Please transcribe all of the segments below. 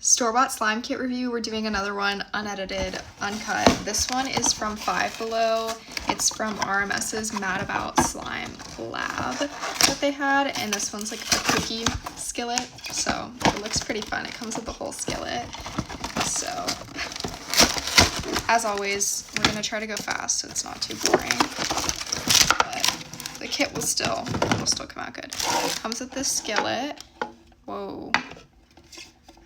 Store-bought slime kit review. We're doing another one, unedited, uncut. This one is from Five Below. It's from RMS's Mad About Slime Lab that they had, and this one's like a cookie skillet, so it looks pretty fun. It comes with the whole skillet. So, as always, we're gonna try to go fast so it's not too boring. But the kit will still come out good. Comes with this skillet. Whoa.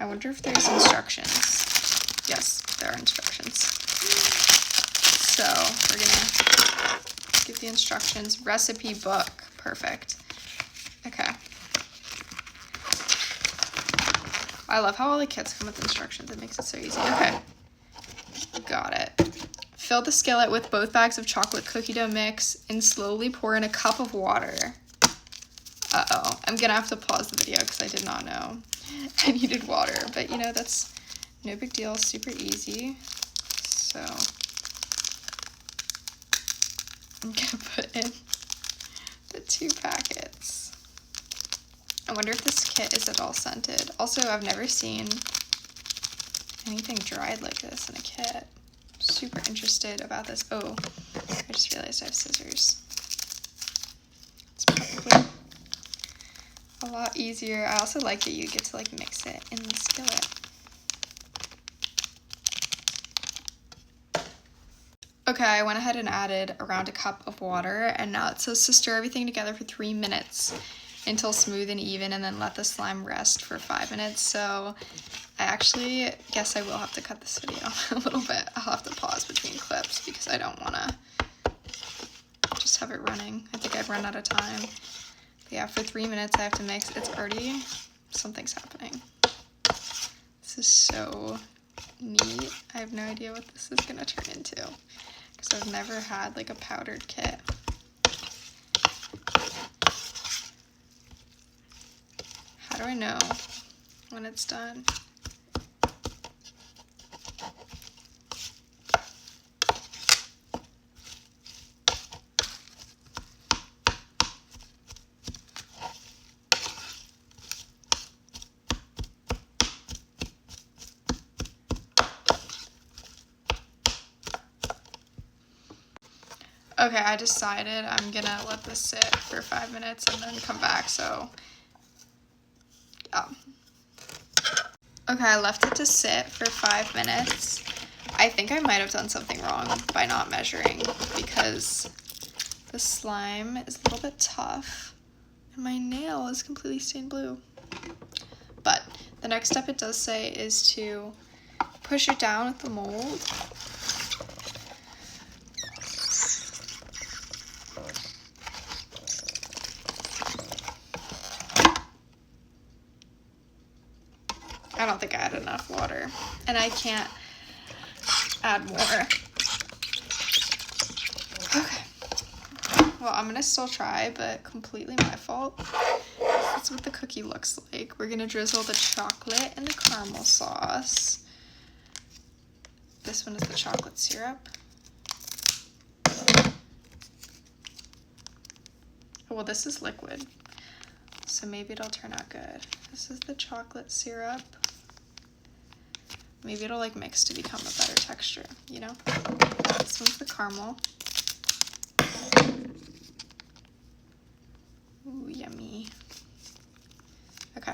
I wonder if there's instructions. Yes, there are instructions. So we're gonna get the instructions. Recipe book. Perfect. Okay. I love how all the kits come with instructions. It makes it so easy. Okay. Got it. Fill the skillet with both bags of chocolate cookie dough mix and slowly pour in a cup of water. Uh-oh. I'm gonna have to pause the video because I did not know I needed water, but you know, that's no big deal, super easy. So I'm gonna put in the 2 packets. I wonder if this kit is at all scented. Also, I've never seen anything dried like this in a kit. Super interested about this. Oh, I just realized I have scissors. It's probably a lot easier. I also like that you get to like mix it in the skillet. Okay, I went ahead and added around a cup of water, and now it says to stir everything together for 3 minutes until smooth and even, and then let the slime rest for 5 minutes. So I actually guess I will have to cut this video a little bit. I'll have to pause between clips because I don't want to just have it running. I think I've run out of time. But yeah, for 3 minutes I have to mix. It's already, something's happening. This is so neat. I have no idea what this is going to turn into because I've never had like a powdered kit. How do I know when it's done? Okay, I decided I'm gonna let this sit for 5 minutes and then come back, so yeah. Okay, I left it to sit for 5 minutes. I think I might have done something wrong by not measuring because the slime is a little bit tough and my nail is completely stained blue. But the next step it does say is to push it down with the mold. I don't think I had enough water, and I can't add more. Okay. Well, I'm gonna still try, but completely my fault. That's what the cookie looks like. We're gonna drizzle the chocolate and the caramel sauce. This one is the chocolate syrup. Oh, well, this is liquid, so maybe it'll turn out good. This is the chocolate syrup. Maybe it'll like mix to become a better texture, you know? This one's the caramel. Ooh, yummy. Okay.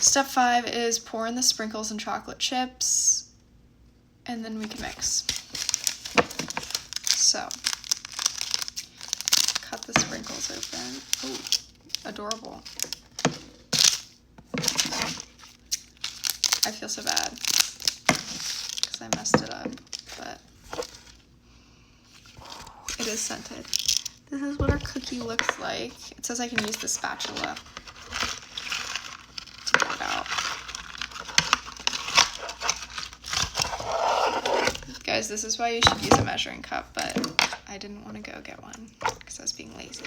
Step 5 is pour in the sprinkles and chocolate chips, and then we can mix. So, cut the sprinkles open. Ooh, adorable. I feel so bad because I messed it up, but it is scented. This is what our cookie looks like. It says I can use the spatula to get it out. Guys, this is why you should use a measuring cup, but I didn't want to go get one because I was being lazy.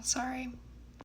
sorry.